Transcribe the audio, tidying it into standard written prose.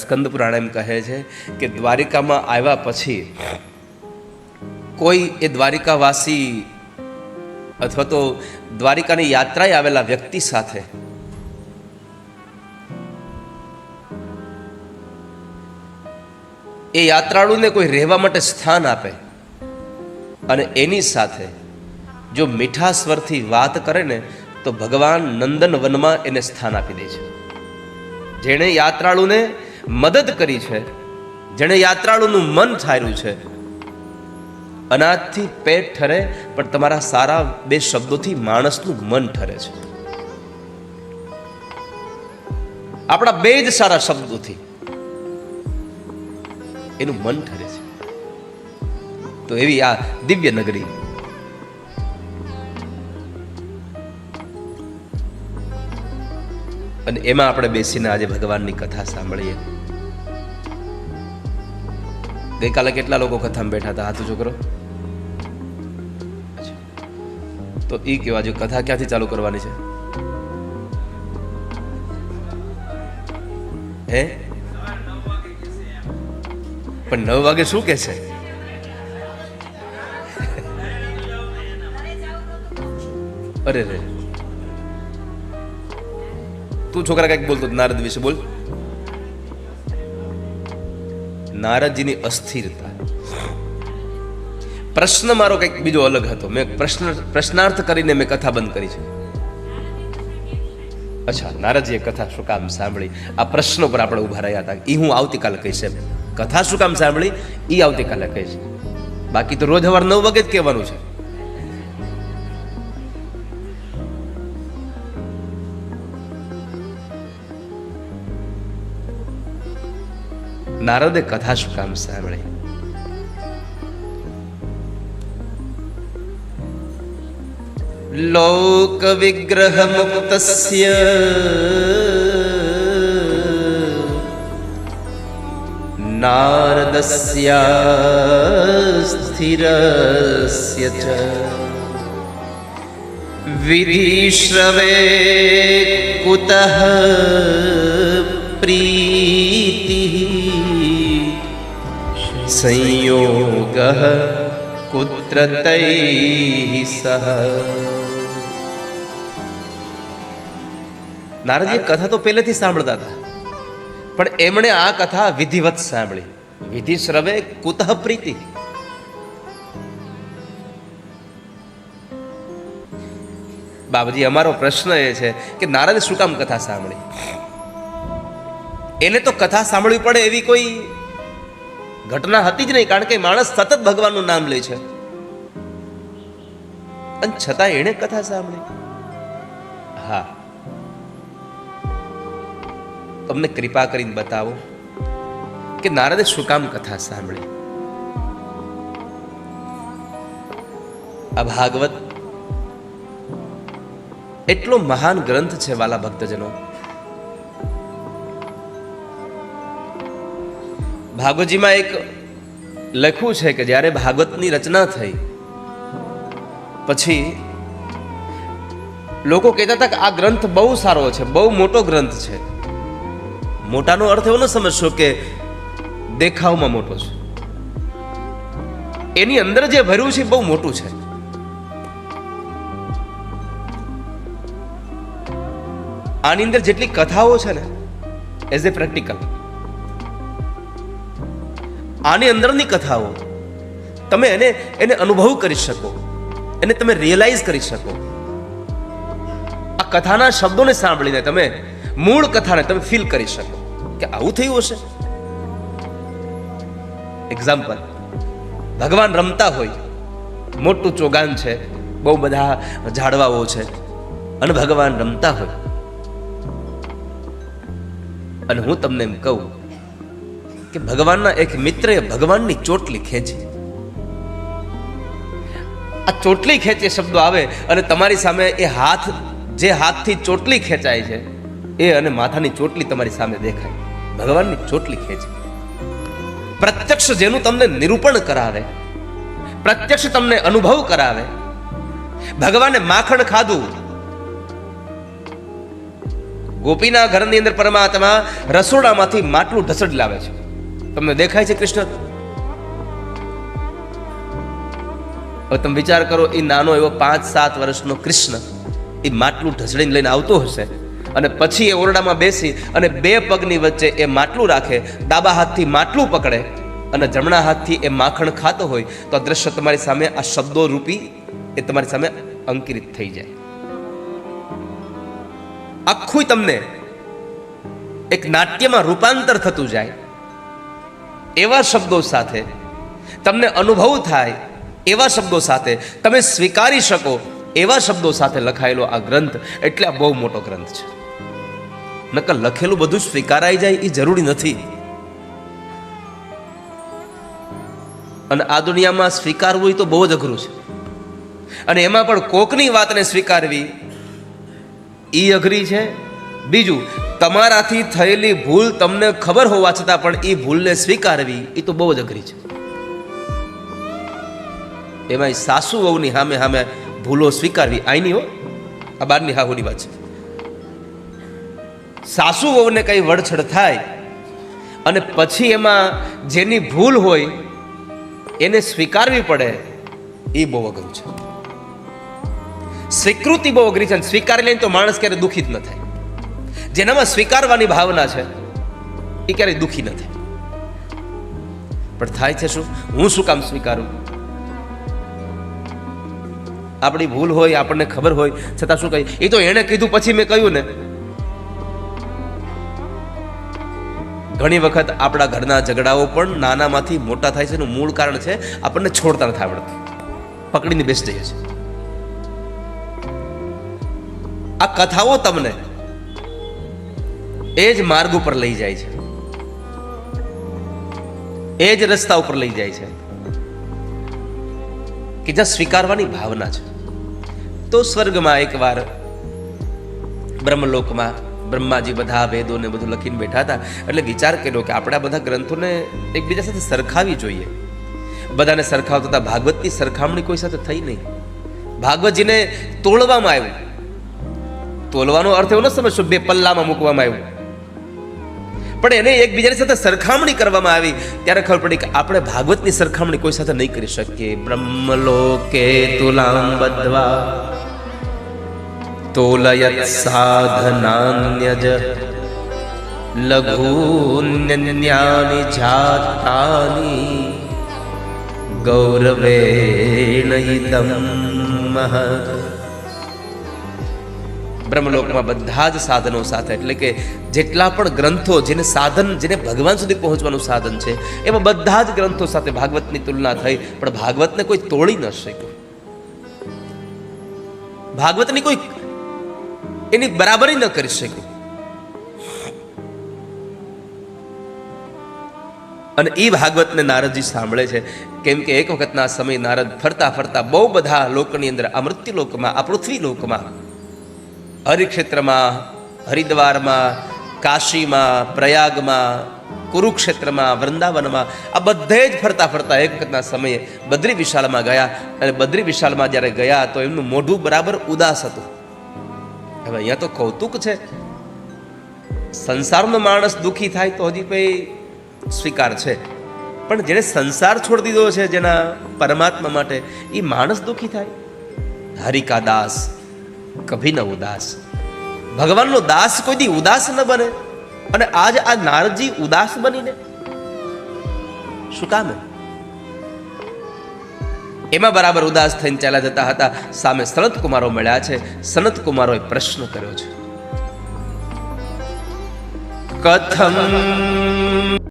સ્કંદ પુરાણ એમ કહે છે કે દ્વારિકામાં આવ્યા પછી કોઈ એ દ્વારિકાવાસી અથવા તો દ્વારિકાની યાત્રાએ આવેલા વ્યક્તિ સાથે એ યાત્રાળુને કોઈ રહેવા માટે સ્થાન આપે અને એની સાથે જો મીઠા સ્વરથી વાત કરે ને તો ભગવાન નંદન વનમાં એને સ્થાન આપી દે છે. જેણે યાત્રાળુને મદદ કરી છે, જેણે યાત્રાળુનું મન ઠાર્યું છે, અનાજથી પેટ ઠરે પણ તમારા સારા બે શબ્દોથી માણસનું મન ઠરે છે. આપણા બે જ સારા શબ્દોથી એનું મન ઠરે છે. તો એવી આ દિવ્ય નગરી અને એમાં આપણે બેસીને આજે ભગવાનની કથા સાંભળીએ. ગઈકાલે કેટલા લોકો કથામાં બેઠા હતા? હાથ ઊંચો કરો. તો એ કેવા જો કથા ક્યાંથી ચાલુ કરવાની છે? હે પણ 9 વાગે શું કે છે? અરે રે, તું છોકરા કઈક બોલતો નારદ વિશે બોલ. નારદજીની અસ્થિરતા. પ્રશ્ન મારો કંઈક બીજો અલગ હતો. મેં પ્રશ્નાર્થ કરીને મેં કથા બંધ કરી છે. અચ્છા, નારદજીએ કથા શું કામ સાંભળી, આ પ્રશ્નો પર આપણે ઉભા રહ્યા હતા. એ હું આવતીકાલે કહીશ. એમ કથા શું કામ સાંભળી એ આવતીકાલે કહીશ. બાકી તો રોજ સવાર 9 વાગે જ કહેવાનું છે. નારદે કથા શું કામ સાંભળી? લોક વિગ્રહ મુક્તસ્ય નારદસ્ય સ્થિરસ્ય ચ વિધિશ્રવે કુતઃ પ્રીતિ સંયોગ કુત્ર તૈઃ સહ. નારદજી કથા તો પહેલેથી સાંભળતા હતા, પણ એમણે આ કથા વિધિવત સાંભળી. વિધિ શ્રવે કુતઃ પ્રીતિ. બાબજી, અમારો પ્રશ્ન એ છે કે નારદે શું કામ કથા સાંભળી? એને તો કથા સાંભળવી પડે એવી કોઈ ઘટના હતી જ નહીં, કારણ કે માણસ સતત ભગવાનનું નામ લે છે અને છતાં એણે કથા સાંભળી. હા, તમને કૃપા કરીને બતાવો કે નારદે શું કામ કથા સાંભળી. આ ભાગવત એટલો મહાન ગ્રંથ છે વાલા ભક્તજનો. ભાગવતજીમાં એક લખ્યું છે કે જ્યારે ભાગવતની રચના થઈ પછી લોકો કહેતા હતા કે આ ગ્રંથ બહુ સારો છે, બહુ મોટો ગ્રંથ છે. મોટાનો અર્થ એવો ન સમજશો કે દેખાવમાં મોટો છે. એની અંદર જે ભર્યું છે બહુ મોટું છે. આની અંદર જેટલી કથાઓ છે ને, એઝ એ પ્રેક્ટિકલ, આની અંદરની કથાઓ તમે એને અનુભવ કરી શકો, એને તમે રિયલાઇઝ કરી શકો. આ કથાના શબ્દોને સાંભળીને તમે મૂળ કથાને તમે ફીલ કરી શકો કે આવું થયું હશે. એક્ઝામ્પલ, ભગવાન રમતા હોય, મોટું ચોગાન છે, બહુ બધા ઝાડવાઓ છે અને ભગવાન રમતા હોય અને હું તમને એમ કહું કે ભગવાનના એક મિત્રએ ભગવાનની ચોટલી ખેંચી. આ ચોટલી ખેંચે શબ્દો આવે અને તમારી સામે એ હાથ, જે હાથથી ચોટલી ખેંચાય છે એ અને માથાની ચોટલી તમારી સામે દેખાય. ભગવાનની ચોટલી ખેંચી. પ્રત્યક્ષ જેનું તમને નિરૂપણ કરાવે, પ્રત્યક્ષ તમને અનુભવ કરાવે. ભગવાને માખણ ખાધું ગોપીના ઘરની અંદર પરમાત્મા રસોડામાંથી માટલું ઢસડી લાવે છે. તમને દેખાય છે કૃષ્ણ? હવે તમે વિચાર કરો, એ નાનો એવો 5-7 વર્ષનો કૃષ્ણ એ માટલું ઢસડીને લઈને આવતો હશે અને પછી એ ઓરડામાં બેસી અને 2 પગની વચ્ચે એ માટલું રાખે, ડાબા હાથથી માટલું પકડે અને જમણા હાથથી એ માખણ ખાતો હોય તો આ દ્રશ્ય તમારી સામે, આ શબ્દો રૂપી એ તમારી સામે અંકિત થઈ જાય. આખું તમને એક નાટ્યમાં રૂપાંતર થતું જાય. એવા શબ્દો સાથે તમને અનુભવ થાય, એવા શબ્દો સાથે તમે સ્વીકારી શકો, એવા શબ્દો સાથે લખાયેલો આ ગ્રંથ એટલે આ બહુ મોટો ગ્રંથ છે. નકર લખેલું બધું સ્વીકારાઈ જાય એ જરૂરી નથી. અને આ દુનિયામાં સ્વીકારવું તો બહુ જ અઘરું છે. અને એમાં પણ કોકની વાતને સ્વીકારવી એ અઘરી છે. બીજું, તમારાથી થયેલી ભૂલ તમને ખબર હોવા છતાં પણ એ ભૂલને સ્વીકારવી એ તો બહુ જ અઘરી છે. એમાં સાસુ વહુની સામે ભૂલો સ્વીકારવી આઈની હો, આ બારની હાહુની વાત છે. સાસુ વહુને કઈ વડછડ થાય અને પછી એમાં જેની ભૂલ હોય એને સ્વીકારવી પડે, એ બહુ અઘરું છે. સ્વીકૃતિ બહુ અઘરી છે. સ્વીકારી લઈને તો માણસ ક્યારે દુઃખી જ ન થાય. જેનામાં સ્વીકારવાની ભાવના છે એ ક્યારેય દુઃખી ન થાય. પણ થાય છે શું? હું શું કામ સ્વીકારું? આપણી ભૂલ હોય, આપણને ખબર હોય છતાં શું કહી, એ તો એણે કીધું પછી મેં કહ્યું ને. ઘણી વખત આપણા ઘરના ઝઘડાઓ પણ નાનામાંથી મોટા થાય છે. એનું મૂળ કારણ છે આપણને છોડતા નથી આવડતું, પકડીને બેસી જઈએ છીએ. આ કથાઓ તમને એ જ માર્ગ ઉપર લઈ જાય છે, એ જ રસ્તા ઉપર લઈ જાય છે કે જ્યાં સ્વીકારવાની ભાવના છે. તો સ્વર્ગમાં એકવાર બ્રહ્મલોકમાં બ્રહ્માજી બધા વેદો ને બધું લખીને બેઠા હતા. એટલે વિચાર કર્યો કે આપણે આ બધા ગ્રંથોને એકબીજા સાથે સરખાવી જોઈએ. બધાને સરખાવતા હતા. ભાગવતની સરખામણી કોઈ સાથે થઈ નહીં. ભાગવતજીને તોડવામાં આવ્યું. તોલવાનો અર્થ એવો ન સમજશો 2 પલ્લામાં મૂકવામાં આવ્યું, પણ એને એકબીજાની સાથે સરખામણી કરવામાં આવી. ત્યારે ખબર પડી કે આપણે ભાગવતની સરખામણી કોઈ સાથે નહીં કરી શકીએ. બ્રહ્મલોકે તુલામ બદ્ધવા તોલયત સાધનાન્યજ લઘુન્યન્યાનિ જાતાની ગૌરવેણ ઇદં મહત. બ્રહ્મલોકમાં બધા જ સાધનો સાથે, એટલે કે જેટલા પણ ગ્રંથો જેને સાધન, જેને ભગવાન સુધી પહોંચવાનું સાધન છે, એમાં બધા જ ગ્રંથો સાથે ભાગવતની તુલના થઈ. પણ ભાગવતને કોઈ તોડી ન શક્યું. ભાગવતની કોઈ એની બરાબરી ન કરી શક્યું. અને એ ભાગવતને નારદજી સાંભળે છે. કેમ કે એક વખતના સમય નારદ ફરતા ફરતા બહુ બધા લોકની અંદર, આ મૃત્યુ લોકમાં, આ પૃથ્વી લોકમાં, હરિક્ષેત્રમાં, હરિદ્વારમાં, કાશીમાં, પ્રયાગમાં, કુરુક્ષેત્રમાં, વૃંદાવનમાં, આ બધે જ ફરતા ફરતા એક વખતના સમયે બદ્રી વિશાલમાં ગયા. અને બદ્રી વિશાલમાં જ્યારે ગયા તો એમનું મોઢું બરાબર ઉદાસ હતું. હવે અહીંયા તો કૌતુક છે, સંસારનો માણસ દુઃખી થાય તો હજી કંઈ સ્વીકાર છે, પણ જેને સંસાર છોડી દીધો છે, જેના પરમાત્મા માટે, એ માણસ દુઃખી થાય. હરિકા દાસ કભી ન ઉદાસ. ભગવાનનો દાસ કોઈ દી ઉદાસ ન બને. અને આજ આ નારદજી ઉદાસ બનીને શું કામ? એમાં બરાબર ઉદાસ થઈને ચાલ્યા જતા હતા. સામે સનત કુમારો મળ્યા છે. સનત કુમારોએ પ્રશ્ન કર્યો છે, કથમ